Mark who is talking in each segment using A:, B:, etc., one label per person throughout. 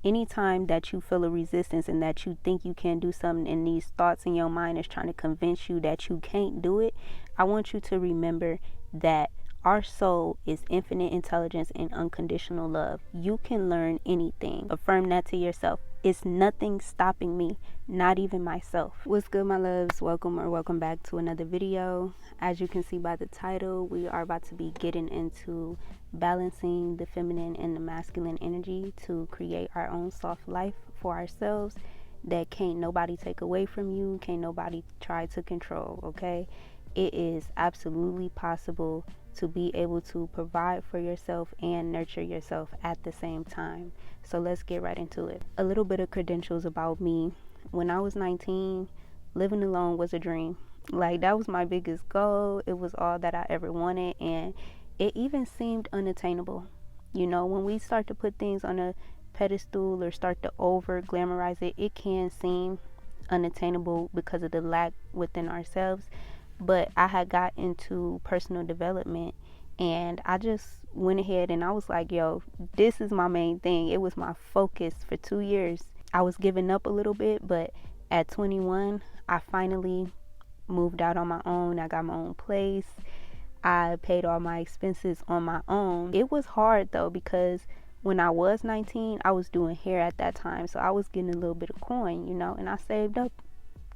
A: Anytime that you feel a resistance and that you think you can't do something and these thoughts in your mind is trying to convince you that you can't do it, I want you to remember that our soul is infinite intelligence and unconditional love. You can learn anything. Affirm that to yourself. It's nothing stopping me, not even myself. What's good, my loves? Welcome back to another video. As you can see by the title, we are about to be getting into balancing the feminine and the masculine energy to create our own soft life for ourselves that can't nobody take away from you, can't nobody try to control, okay? It is absolutely possible to be able to provide for yourself and nurture yourself at the same time. So let's get right into it. A little bit of credentials about me. When I was 19, living alone was a dream. Like, that was my biggest goal. It was all that I ever wanted, and it even seemed unattainable. You know, when we start to put things on a pedestal or start to over glamorize it, it can seem unattainable because of the lack within ourselves. But I had got into personal development, and I just went ahead and I was like, yo, this is my main thing. It was my focus for 2 years. I was giving up a little bit, but at 21, I finally moved out on my own. I got my own place. I paid all my expenses on my own. It was hard though, because when I was 19, I was doing hair at that time. So I was getting a little bit of coin, you know, and I saved up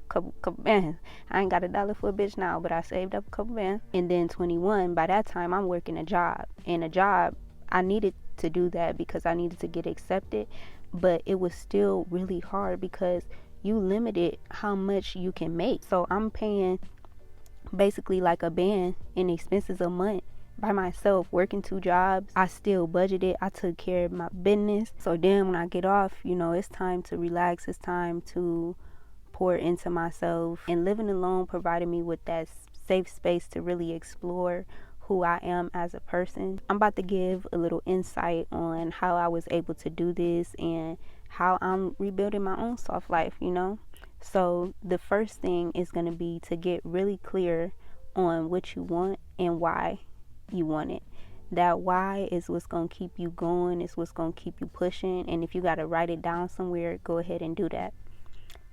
A: couple bands. I ain't got a dollar for a bitch now, but I saved up a couple bands. And then 21, by that time I'm working a job. And a job, I needed to do that because I needed to get accepted, but it was still really hard because you limited how much you can make. So I'm paying basically like a band in expenses a month by myself, working 2 jobs. I still budgeted. I took care of my business. So then when I get off, you know, it's time to relax. It's time to pour into myself, and living alone provided me with that safe space to really explore who I am as a person. I'm about to give a little insight on how I was able to do this and how I'm rebuilding my own soft life, you know. So the first thing is going to be to get really clear on what you want and why you want it. That why is what's going to keep you going, is what's going to keep you pushing, and if you got to write it down somewhere, go ahead and do that.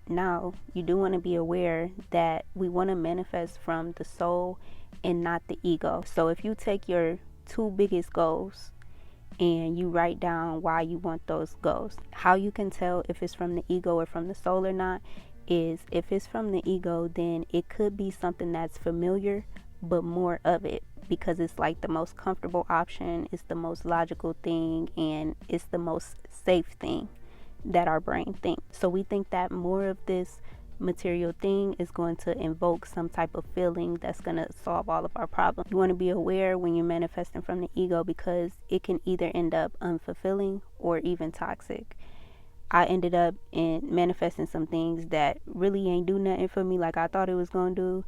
A: Now, you do want to be aware that we want to manifest from the soul and not the ego. So if you take your 2 biggest goals and you write down why you want those goals, how you can tell if it's from the ego or from the soul or not is, if it's from the ego, then it could be something that's familiar, but more of it, because it's like the most comfortable option, it's the most logical thing, and it's the most safe thing that our brain thinks. So we think that more of this material thing is going to invoke some type of feeling that's going to solve all of our problems. You want to be aware when you're manifesting from the ego, because it can either end up unfulfilling or even toxic. I ended up in manifesting some things that really ain't do nothing for me like I thought it was going to do.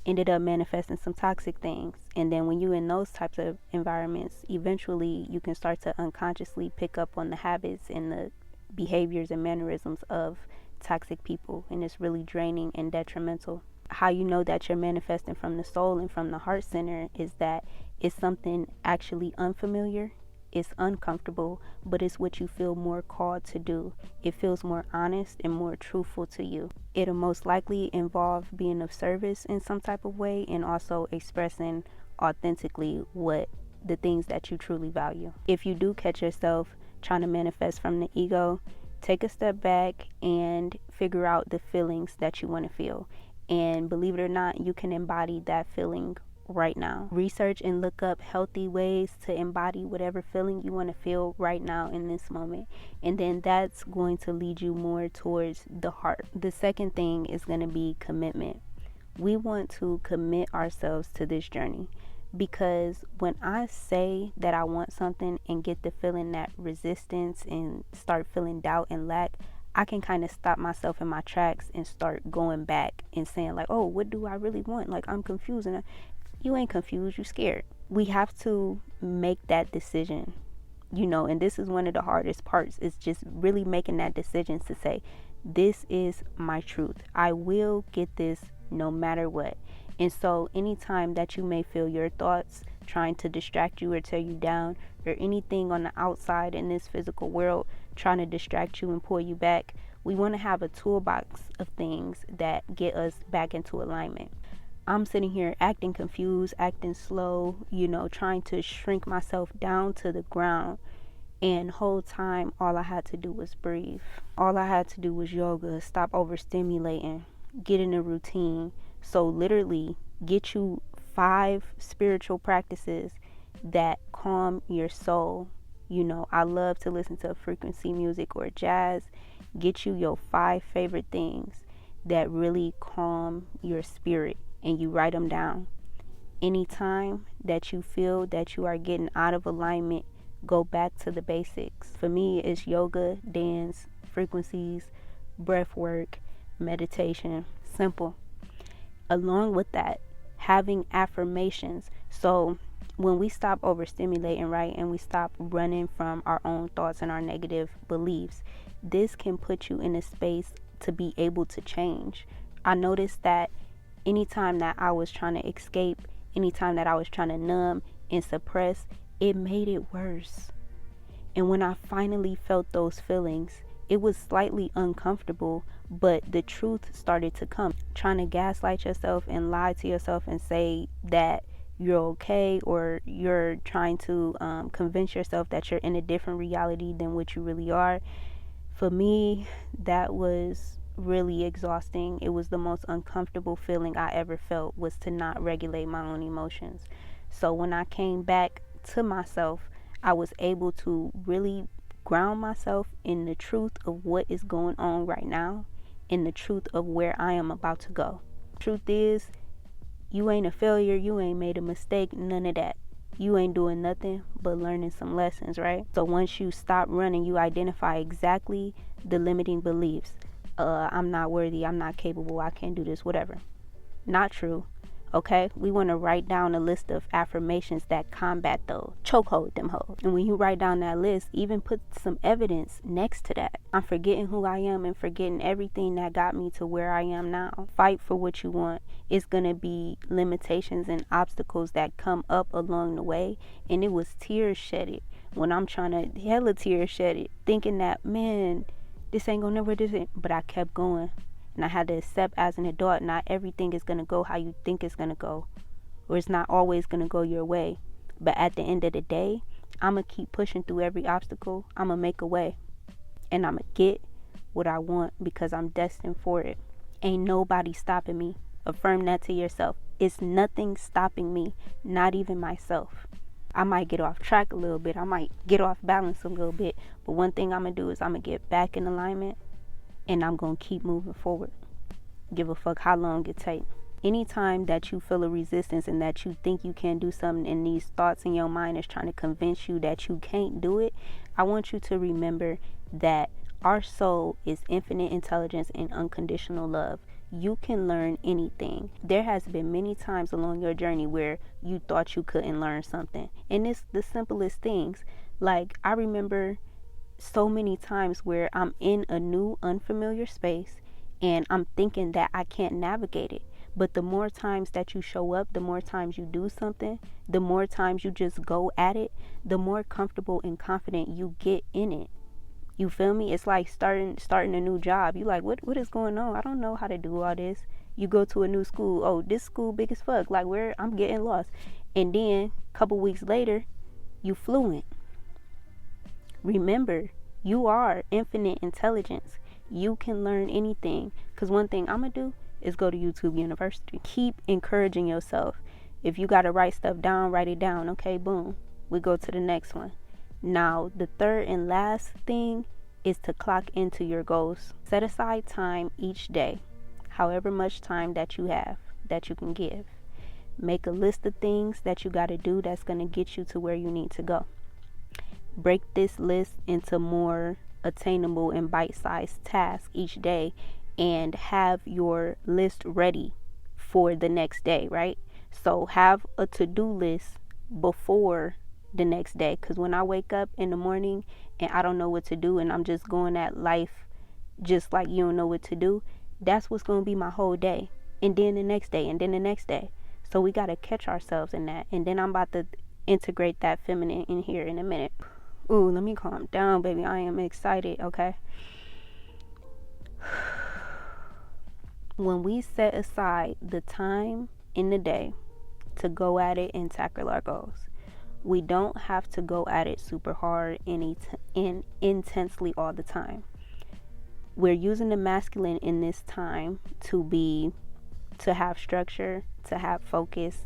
A: Ended up manifesting some toxic things. And then when you're in those types of environments, eventually you can start to unconsciously pick up on the habits and the behaviors and mannerisms of toxic people, and it's really draining and detrimental. How you know that you're manifesting from the soul and from the heart center is that it's something actually unfamiliar, it's uncomfortable, but it's what you feel more called to do. It feels more honest and more truthful to you. It'll most likely involve being of service in some type of way, and also expressing authentically what the things that you truly value. If you do catch yourself trying to manifest from the ego, take a step back and figure out the feelings that you want to feel. And believe it or not, you can embody that feeling right now. Research and look up healthy ways to embody whatever feeling you want to feel right now in this moment. And then that's going to lead you more towards the heart. The second thing is going to be commitment. We want to commit ourselves to this journey. Because when I say that I want something and get the feeling that resistance and start feeling doubt and lack, I can kind of stop myself in my tracks and start going back and saying like, oh, what do I really want? Like, I'm confused. And you ain't confused, you scared. We have to make that decision, you know, and this is one of the hardest parts, is just really making that decision to say, this is my truth. I will get this no matter what. And so anytime that you may feel your thoughts trying to distract you or tear you down, or anything on the outside in this physical world trying to distract you and pull you back. We want to have a toolbox of things that get us back into alignment. I'm sitting here acting confused, acting slow, trying to shrink myself down to the ground. And whole time, all I had to do was breathe. All I had to do was yoga, stop overstimulating, get in a routine. So literally, get you 5 spiritual practices that calm your soul. I love to listen to frequency music or jazz. Get you your 5 favorite things that really calm your spirit, and you write them down. Anytime that you feel that you are getting out of alignment, go back to the basics. For me, it's yoga, dance, frequencies, breath work, meditation. Simple. Along with that, having affirmations. So when we stop overstimulating, right, and we stop running from our own thoughts and our negative beliefs, this can put you in a space to be able to change. I noticed that anytime that I was trying to escape, anytime that I was trying to numb and suppress, it made it worse. And when I finally felt those feelings, it was slightly uncomfortable, but the truth started to come. Trying to gaslight yourself and lie to yourself and say that you're okay, or you're trying to convince yourself that you're in a different reality than what you really are. For me, that was really exhausting. It was the most uncomfortable feeling I ever felt, was to not regulate my own emotions. So when I came back to myself, I was able to really ground myself in the truth of what is going on right now, in the truth of where I am about to go. Truth is, you ain't a failure, you ain't made a mistake, none of that. You ain't doing nothing but learning some lessons, right? So once you stop running, you identify exactly the limiting beliefs. I'm not worthy, I'm not capable, I can't do this, whatever. Not true. Okay, we want to write down a list of affirmations that combat those. Chokehold them hoes. And when you write down that list, even put some evidence next to that. I'm forgetting who I am and forgetting everything that got me to where I am now. Fight for what you want. It's going to be limitations and obstacles that come up along the way. And it was tears shedded when I'm trying to hella tears shedded, thinking that, man, this ain't going nowhere, but I kept going. And I had to accept as an adult, not everything is going to go how you think it's going to go, or it's not always going to go your way. But at the end of the day, I'm going to keep pushing through every obstacle. I'm going to make a way, and I'm going to get what I want because I'm destined for it. Ain't nobody stopping me. Affirm that to yourself. It's nothing stopping me, not even myself. I might get off track a little bit. I might get off balance a little bit. But one thing I'm going to do is I'm going to get back in alignment. And I'm going to keep moving forward. Give a fuck how long it takes. Anytime that you feel a resistance and that you think you can't do something, and these thoughts in your mind is trying to convince you that you can't do it, I want you to remember that our soul is infinite intelligence and unconditional love. You can learn anything. There has been many times along your journey where you thought you couldn't learn something. And it's the simplest things. Like, I remember so many times where I'm in a new unfamiliar space and I'm thinking that I can't navigate it. But the more times that you show up, the more times you do something, the more times you just go at it, the more comfortable and confident you get in it. You feel me? It's like starting a new job. You like, what is going on? I don't know how to do all this. You go to a new school. Oh, this school big as fuck. Like, where I'm getting lost. And then a couple weeks later, you fluent. Remember, you are infinite intelligence. You can learn anything. Because one thing I'm going to do is go to YouTube University. Keep encouraging yourself. If you got to write stuff down, write it down. Okay, boom. We go to the next one. Now, the third and last thing is to clock into your goals. Set aside time each day, however much time that you have, that you can give. Make a list of things that you got to do that's going to get you to where you need to go. Break this list into more attainable and bite-sized tasks each day, and have your list ready for the next day, right? So have a to-do list before the next day, because when I wake up in the morning and I don't know what to do and I'm just going at life just like you don't know what to do, that's what's going to be my whole day. And then the next day, and then the next day. So we got to catch ourselves in that. And then I'm about to integrate that feminine in here in a minute. Ooh, let me calm down, baby. I am excited, okay? When we set aside the time in the day to go at it and tackle our goals, we don't have to go at it super hard and intensely all the time. We're using the masculine in this time to have structure, to have focus,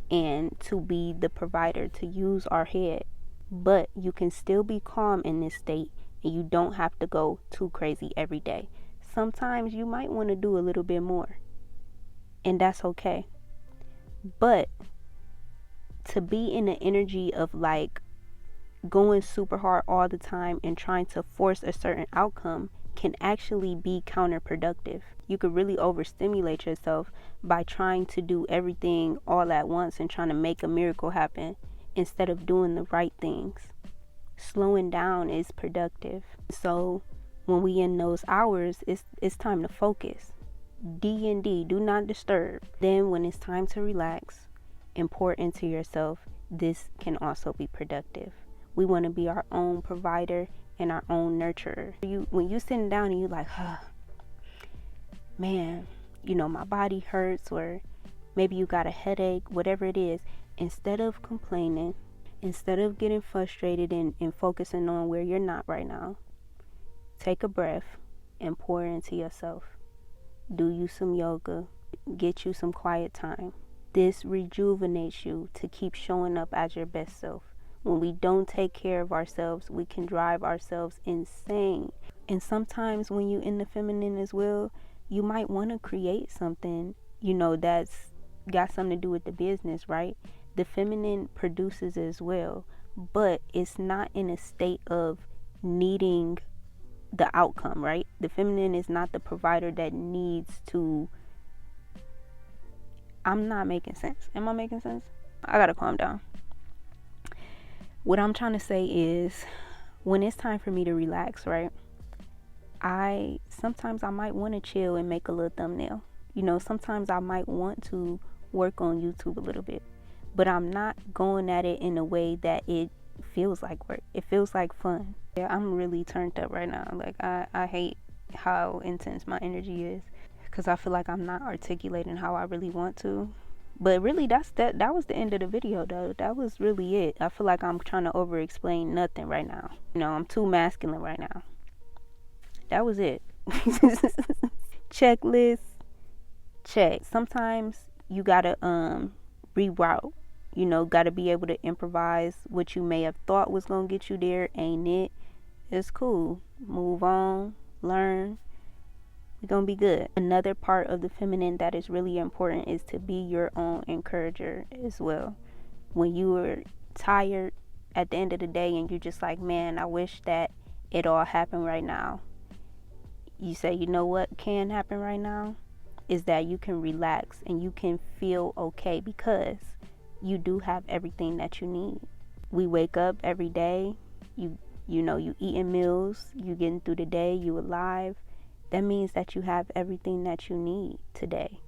A: and to be the provider, to use our head. But you can still be calm in this state, and you don't have to go too crazy every day. Sometimes you might want to do a little bit more, and that's okay. But to be in the energy of like going super hard all the time and trying to force a certain outcome can actually be counterproductive. You could really overstimulate yourself by trying to do everything all at once and trying to make a miracle happen instead of doing the right things. Slowing down is productive. So when we in those hours, it's time to focus. D&D, do not disturb. Then when it's time to relax and pour into yourself, this can also be productive. We want to be our own provider and our own nurturer. When you sitting down and you like, man, my body hurts, or maybe you got a headache, whatever it is, instead of complaining, instead of getting frustrated and focusing on where you're not right now, take a breath and pour into yourself. Do you some yoga, get you some quiet time. This rejuvenates you to keep showing up as your best self. When we don't take care of ourselves, we can drive ourselves insane. And sometimes when you're in the feminine as well, you might want to create something, that's got something to do with the business, right? The feminine produces as well, but it's not in a state of needing the outcome, right? The feminine is not the provider that needs to. I'm not making sense. Am I making sense? I gotta calm down. What I'm trying to say is, when it's time for me to relax, right? Sometimes I might want to chill and make a little thumbnail. Sometimes I might want to work on YouTube a little bit, but I'm not going at it in a way that it feels like work. It feels like fun. Yeah, I'm really turned up right now. Like I hate how intense my energy is, because I feel like I'm not articulating how I really want to. But really, that was the end of the video, though. That was really it. I feel like I'm trying to over explain nothing right now. I'm too masculine right now. That was it. Checklist, check. Sometimes you gotta reroute. Gotta be able to improvise. What you may have thought was gonna get you there ain't it. It's cool. Move on. Learn. You're gonna be good. Another part of the feminine that is really important is to be your own encourager as well. When you are tired at the end of the day and you're just like, man, I wish that it all happened right now, you say, you know what can happen right now is that you can relax and you can feel okay, because you do have everything that you need. We wake up every day, you eating meals, you getting through the day, you alive. That means that you have everything that you need today.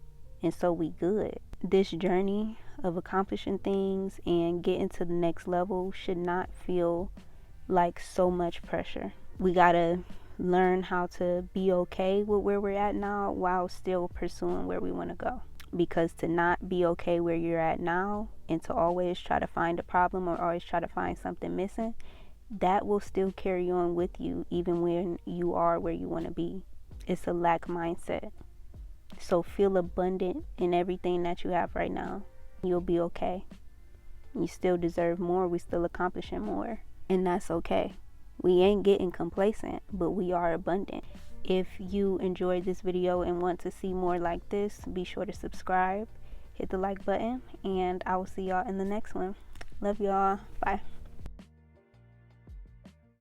A: And so we good. This journey of accomplishing things and getting to the next level should not feel like so much pressure. We gotta learn how to be okay with where we're at now while still pursuing where we want to go. Because to not be okay where you're at now and to always try to find a problem or always try to find something missing, that will still carry on with you even when you are where you want to be. It's a lack mindset. So feel abundant in everything that you have right now. You'll be okay. You still deserve more. We still accomplishing more. And that's okay. We ain't getting complacent, but we are abundant. If you enjoyed this video and want to see more like this, be sure to subscribe, hit the like button, and I will see y'all in the next one. Love y'all. Bye.